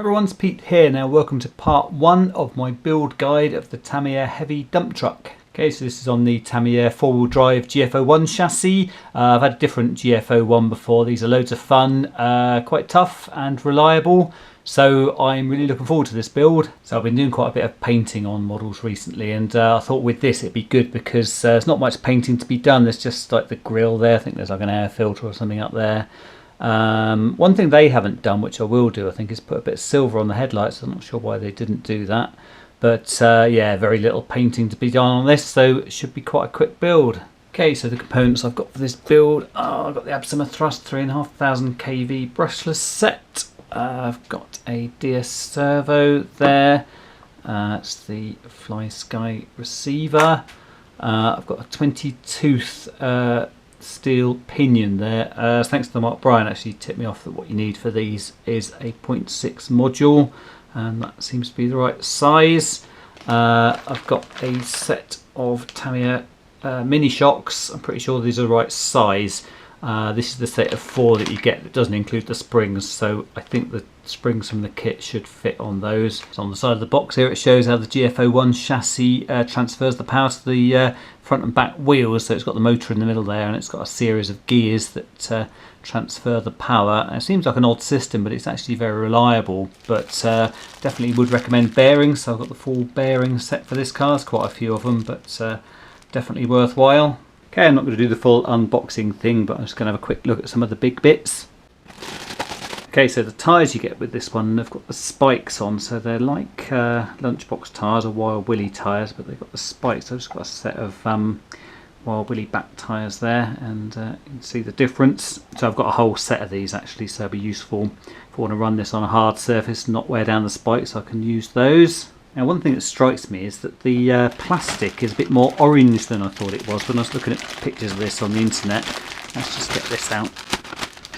Everyone's Pete here. Now welcome to part 1 of my build guide of the Tamiya Heavy Dump Truck. Okay, so this is on the Tamiya 4-wheel drive GF-01 chassis. I've had a different GF-01 before. These are loads of fun, quite tough and reliable. So I'm really looking forward to this build. So I've been doing quite a bit of painting on models recently, and I thought with this it'd be good because there's not much painting to be done. There's just like the grille there. I think there's like an air filter or something up there. One thing they haven't done, which I will do, I think, is put a bit of silver on the headlights. I'm not sure why they didn't do that, but yeah, very little painting to be done on this, so it should be quite a quick build. Okay, so the components I've got for this build, I've got the Azimuth thrust 3500 kV brushless set. I've got a DS servo there. It's the Fly Sky receiver. I've got a 20 tooth steel pinion there. Thanks to Mark Bryan, actually tipped me off that what you need for these is a 0.6 module, and that seems to be the right size. I've got a set of Tamiya mini shocks. I'm pretty sure these are the right size. This is the set of 4 that you get that doesn't include the springs, so I think the springs from the kit should fit on those. So on the side of the box here it shows how the GF-01 chassis transfers the power to the front and back wheels. So it's got the motor in the middle there, and it's got a series of gears that transfer the power. And it seems like an odd system, but it's actually very reliable. But definitely would recommend bearings. So I've got the full bearing set for this car. There's quite a few of them, but definitely worthwhile. Okay, I'm not going to do the full unboxing thing, but I'm just going to have a quick look at some of the big bits. Okay, so the tyres you get with this one, they've got the spikes on, so they're like lunchbox tyres or Wild Willy tyres, but they've got the spikes. I've just got a set of Wild Willy back tyres there, and you can see the difference. So I've got a whole set of these actually, so it'll be useful if I want to run this on a hard surface and not wear down the spikes. I can use those. Now, one thing that strikes me is that the plastic is a bit more orange than I thought it was when I was looking at pictures of this on the internet. Let's just get this out.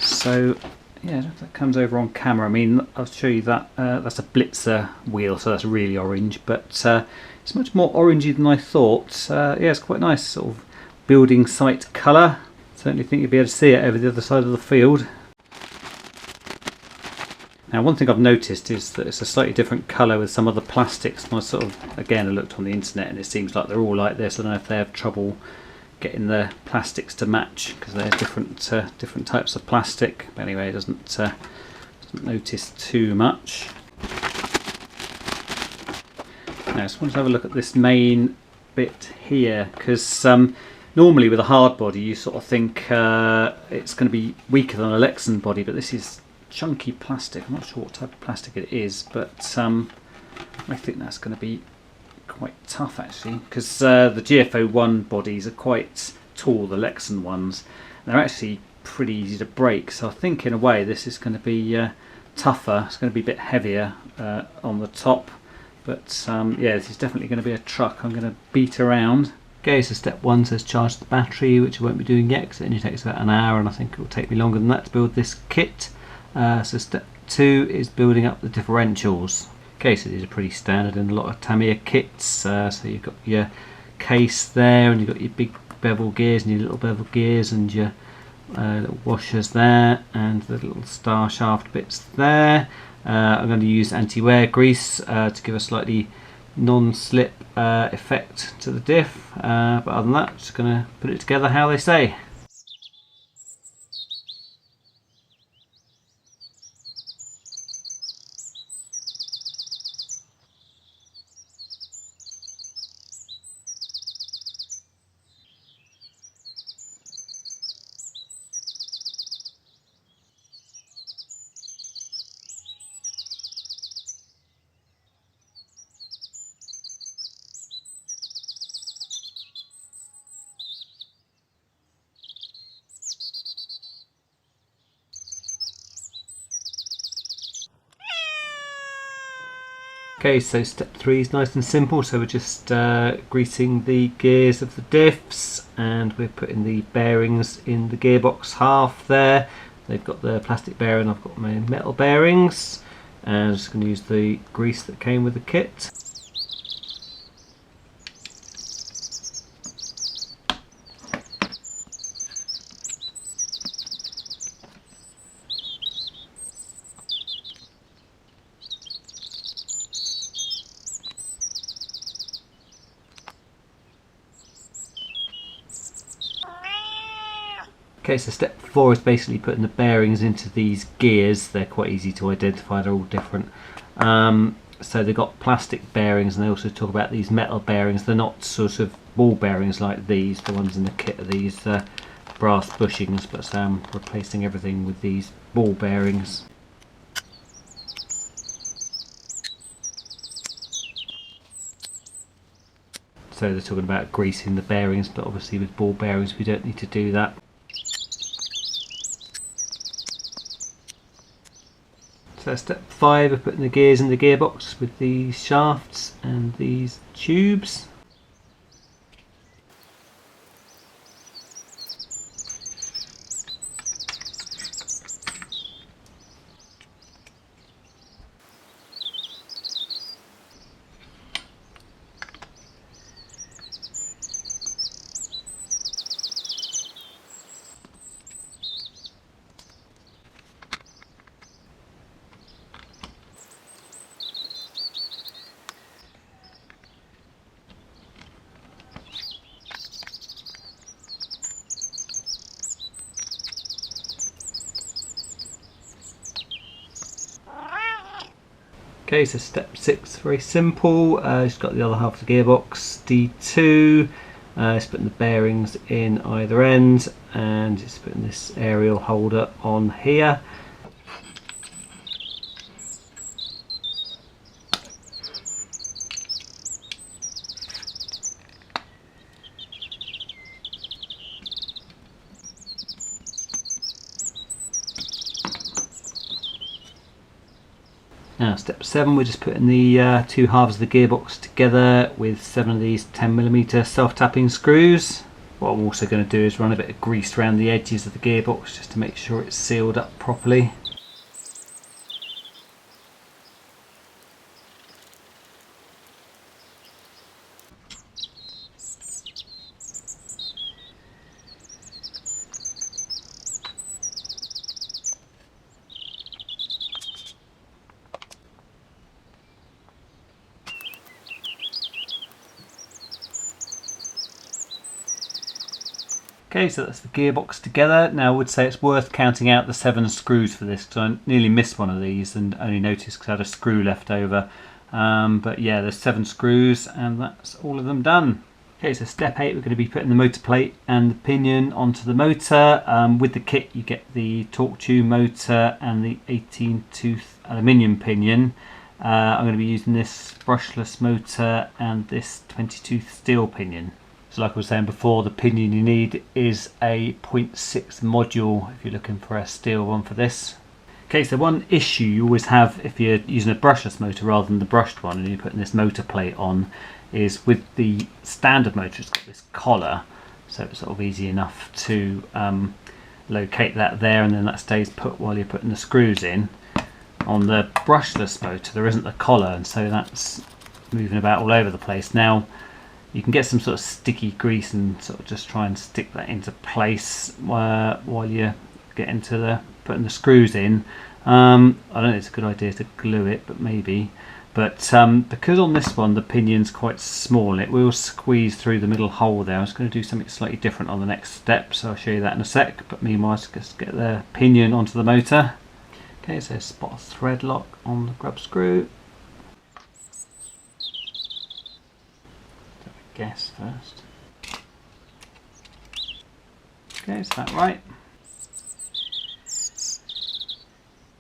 So, yeah, if that comes over on camera, I mean, I'll show you that. That's a Blitzer wheel, so that's really orange, but it's much more orangey than I thought. Yeah, it's quite nice, sort of building site colour. Certainly think you'll be able to see it over the other side of the field. Now, one thing I've noticed is that it's a slightly different colour with some of the plastics. And I sort of, again, I looked on the internet and it seems like they're all like this. I don't know if they have trouble getting the plastics to match because they're different types of plastic. But anyway, it doesn't notice too much. Now, I just want to have a look at this main bit here, because normally with a hard body you sort of think it's going to be weaker than a Lexan body, but this is chunky plastic. I'm not sure what type of plastic it is, but I think that's going to be quite tough actually, because the GF-01 bodies are quite tall, the Lexan ones. They're actually pretty easy to break, so I think in a way this is going to be tougher. It's going to be a bit heavier on the top, but yeah, this is definitely going to be a truck I'm going to beat around. Okay, so step 1 says charge the battery, which I won't be doing yet because it only takes about an hour, and I think it will take me longer than that to build this kit. So step 2 is building up the differentials. Okay, so these are pretty standard in a lot of Tamiya kits. So you've got your case there, and you've got your big bevel gears and your little bevel gears, and your little washers there, and the little star shaft bits there. I'm going to use anti-wear grease to give a slightly non-slip effect to the diff. But other than that, I'm just going to put it together how they say. Okay, so step 3 is nice and simple. So we're just greasing the gears of the diffs, and we're putting the bearings in the gearbox half there. They've got the plastic bearing, I've got my metal bearings, and I'm just going to use the grease that came with the kit. Okay, so step 4 is basically putting the bearings into these gears. They're quite easy to identify, they're all different. So they've got plastic bearings, and they also talk about these metal bearings. They're not sort of ball bearings like these, the ones in the kit are these brass bushings, but so I'm replacing everything with these ball bearings. So they're talking about greasing the bearings, but obviously with ball bearings we don't need to do that. So step 5 of putting the gears in the gearbox with these shafts and these tubes. Okay, so step 6, very simple. Just got the other half of the gearbox, D2. Just putting the bearings in either end, and just putting this aerial holder on here. Now step 7, we're just putting the two halves of the gearbox together with 7 of these 10mm self-tapping screws. What I'm also going to do is run a bit of grease around the edges of the gearbox just to make sure it's sealed up properly. Okay, so that's the gearbox together. Now I would say it's worth counting out the 7 screws for this, because I nearly missed one of these and only noticed because I had a screw left over. But yeah, there's 7 screws and that's all of them done. Okay, so step 8, we're going to be putting the motor plate and the pinion onto the motor. With the kit you get the torque tube motor and the 18 tooth aluminium pinion. I'm going to be using this brushless motor and this 20 tooth steel pinion. So like I was saying before, the pinion you need is a 0.6 module if you're looking for a steel one for this. Okay, so one issue you always have if you're using a brushless motor rather than the brushed one and you're putting this motor plate on is with the standard motor, it's got this collar, so it's sort of easy enough to locate that there, and then that stays put while you're putting the screws in. On the brushless motor there isn't the collar, and so that's moving about all over the place. Now you can get some sort of sticky grease and sort of just try and stick that into place while you get into the putting the screws in. I don't know if it's a good idea to glue it, but maybe. But because on this one the pinion's quite small, it will squeeze through the middle hole there. I was going to do something slightly different on the next step, so I'll show you that in a sec. But meanwhile, just get the pinion onto the motor. Okay, so spot a thread lock on the grub screw. Guess first. Okay, is that right?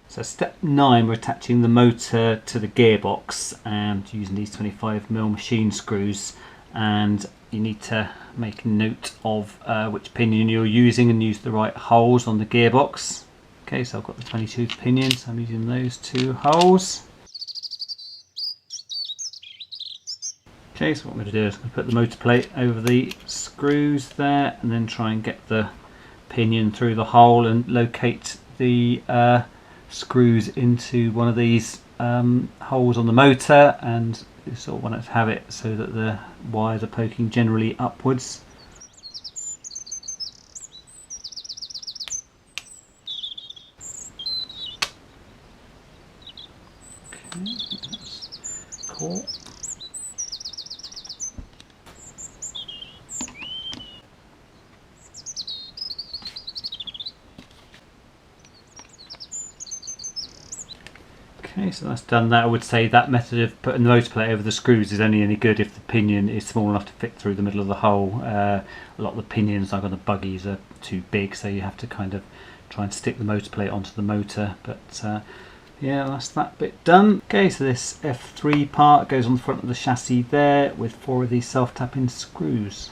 So step 9, we're attaching the motor to the gearbox and using these 25mm machine screws, and you need to make a note of which pinion you're using and use the right holes on the gearbox. Okay, so I've got the 22 pinions, so I'm using those 2 holes. Okay, so what I'm going to do is I'm going to put the motor plate over the screws there and then try and get the pinion through the hole and locate the screws into one of these holes on the motor, and you sort of want to have it so that the wires are poking generally upwards. Okay, that's cool. Okay, so that's done that. I would say that method of putting the motor plate over the screws is only any good if the pinion is small enough to fit through the middle of the hole. A lot of the pinions, like on the buggies, are too big, so you have to kind of try and stick the motor plate onto the motor. But yeah, that's that bit done. Okay, so this F3 part goes on the front of the chassis there with 4 of these self-tapping screws.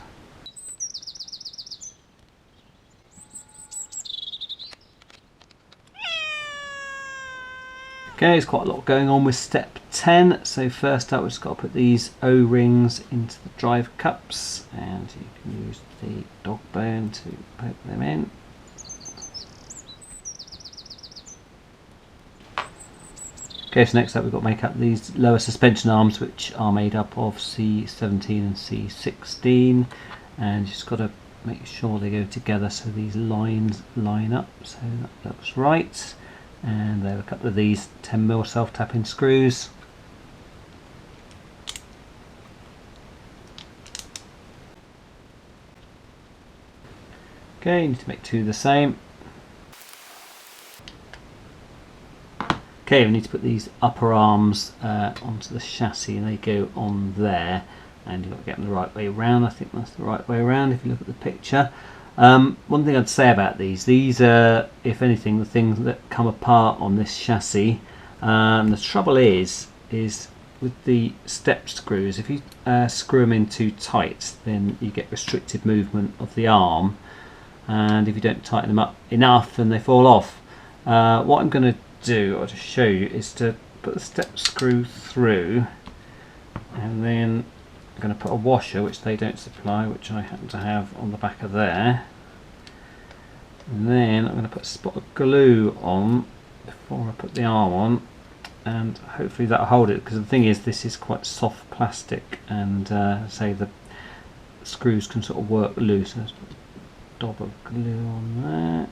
Okay, there's quite a lot going on with step 10. So first up, we've just got to put these O-rings into the drive cups, and you can use the dog bone to poke them in. Okay, so next up we've got to make up these lower suspension arms, which are made up of C17 and C16, and you just got to make sure they go together so these lines line up, so that looks right. And there are a couple of these 10mm self-tapping screws. Okay, you need to make 2 the same. Okay, we need to put these upper arms onto the chassis, and they go on there, and you've got to get them the right way around. I think that's the right way around if you look at the picture. One thing I'd say about these are, if anything, the things that come apart on this chassis. The trouble is with the step screws, if you screw them in too tight, then you get restricted movement of the arm, and if you don't tighten them up enough, then they fall off. What I'm going to do, I'll just show you, is to put the step screw through, and then I'm going to put a washer, which they don't supply, which I happen to have on the back of there, and then I'm going to put a spot of glue on before I put the arm on, and hopefully that'll hold it, because the thing is, this is quite soft plastic, and say the screws can sort of work loose. So let's put a dab of glue on there.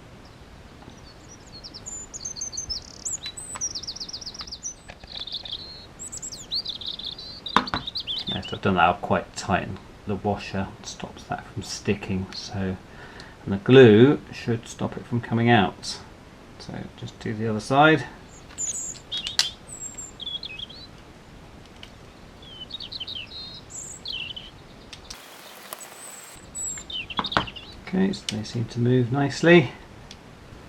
So I've done that, I'll quite tighten the washer, it stops that from sticking, so, and the glue should stop it from coming out. So just do the other side. Okay, so they seem to move nicely.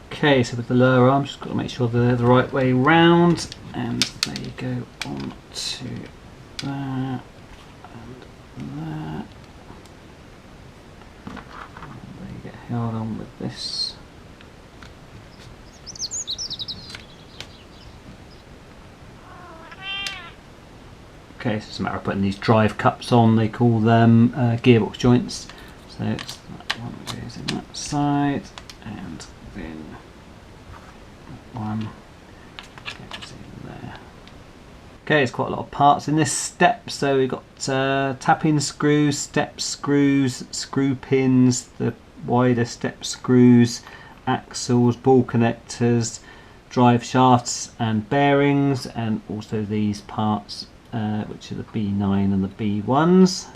Okay, so with the lower arm, just got to make sure they're the right way round, and there you go, on to that. There you get held on with this. Okay, so it's a matter of putting these drive cups on. They call them gearbox joints. So it's that one goes in that side, and then that one goes in there. Okay, there's quite a lot of parts in this step. So we've got tapping screws, step screws, screw pins, the wider step screws, axles, ball connectors, drive shafts and bearings, and also these parts which are the B9 and the B1s.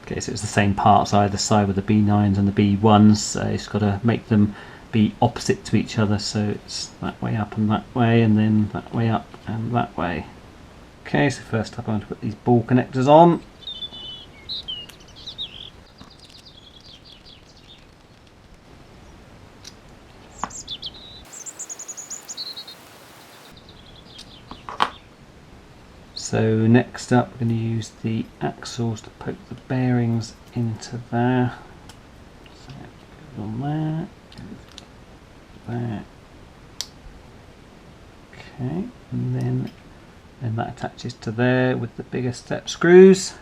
Okay, so it's the same parts either side with the B9s and the B1s, so it's got to make them be opposite to each other, so it's that way up and that way, and then that way up and that way. Okay, so first up I'm going to put these ball connectors on. So next up we're going to use the axles to poke the bearings into there. So it goes on there, there. Okay, and then that attaches to there with the bigger step screws.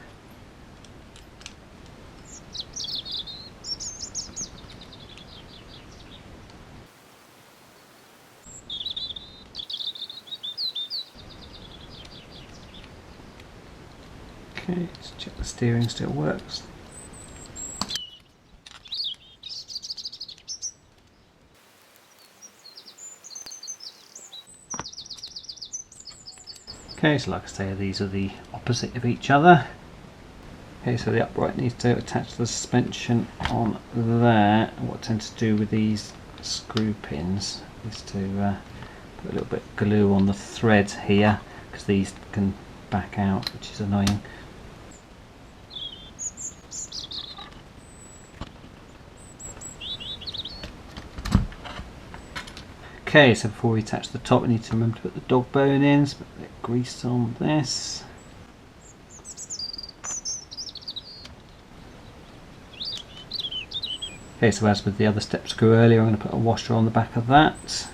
Okay, let's check the steering still works. Okay, so like I say, these are the opposite of each other. Okay, so the upright needs to attach the suspension on there. And what I tend to do with these screw pins is to Put a little bit of glue on the threads here because these can back out, which is annoying. Okay, so before we attach the top, we need to remember to put the dog bone in. So put a bit of grease on this. Okay, so as with the other step screw earlier, I'm going to put a washer on the back of that.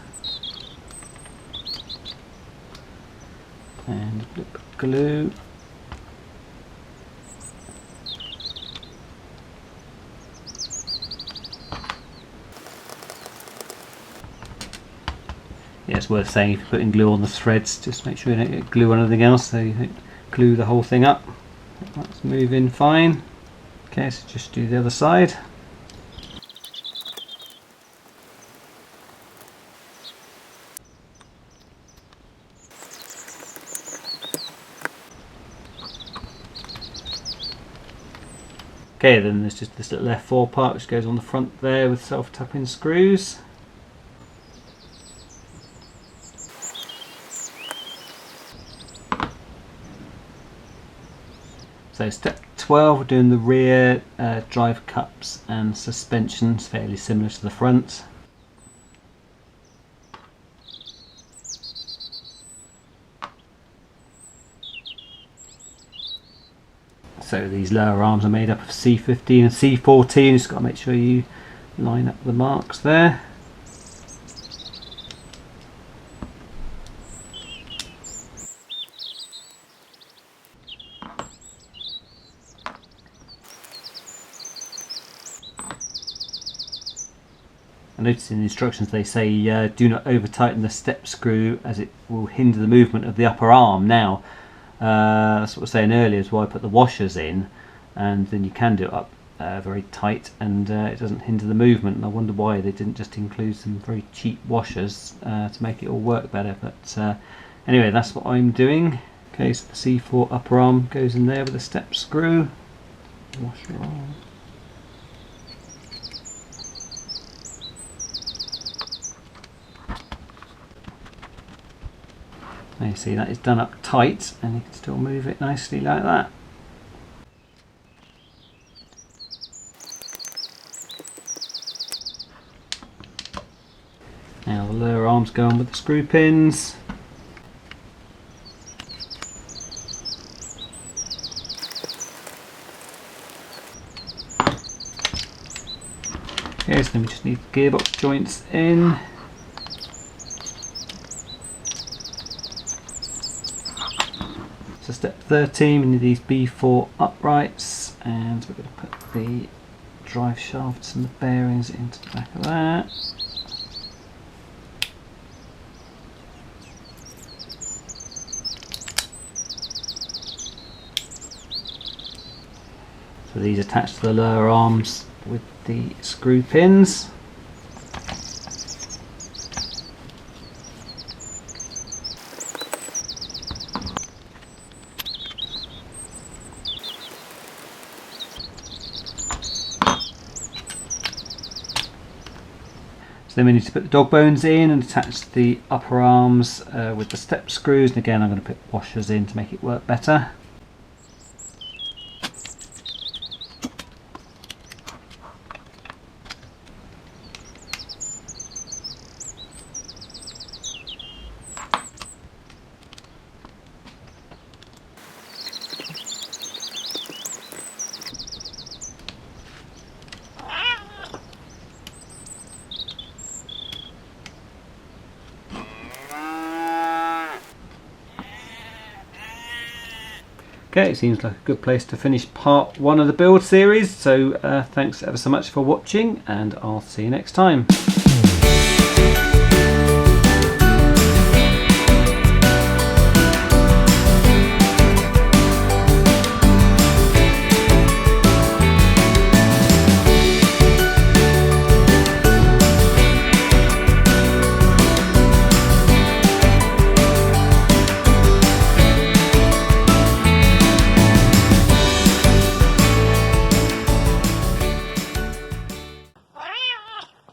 And a bit of glue. Yeah, it's worth saying if you're putting glue on the threads, just make sure you don't get glue on anything else, so you don't glue the whole thing up. That's moving fine. Okay, so just do the other side. Okay, then there's just this little F4 part which goes on the front there with self-tapping screws. So step 12, we're doing the rear drive cups and suspensions, fairly similar to the front. So these lower arms are made up of C15 and C14, just got to make sure you line up the marks there. I noticed in the instructions they say do not over tighten the step screw as it will hinder the movement of the upper arm. Now that's what I was saying earlier, is why I put the washers in, and then you can do it up very tight and it doesn't hinder the movement. And I wonder why they didn't just include some very cheap washers to make it all work better. But anyway, that's what I'm doing. Okay, so the C4 upper arm goes in there with a step screw. Washer arm. Now you see that is done up tight, and you can still move it nicely like that. Now the lower arms go on with the screw pins. Okay, so then we just need the gearbox joints in. So step 13, we need these B4 uprights, and we're going to put the drive shafts and the bearings into the back of that. So these attach to the lower arms with the screw pins. So then we need to put the dog bones in and attach the upper arms with the step screws, and again I'm going to put washers in to make it work better. Okay, it seems like a good place to finish part 1 of the build series, so thanks ever so much for watching, and I'll see you next time.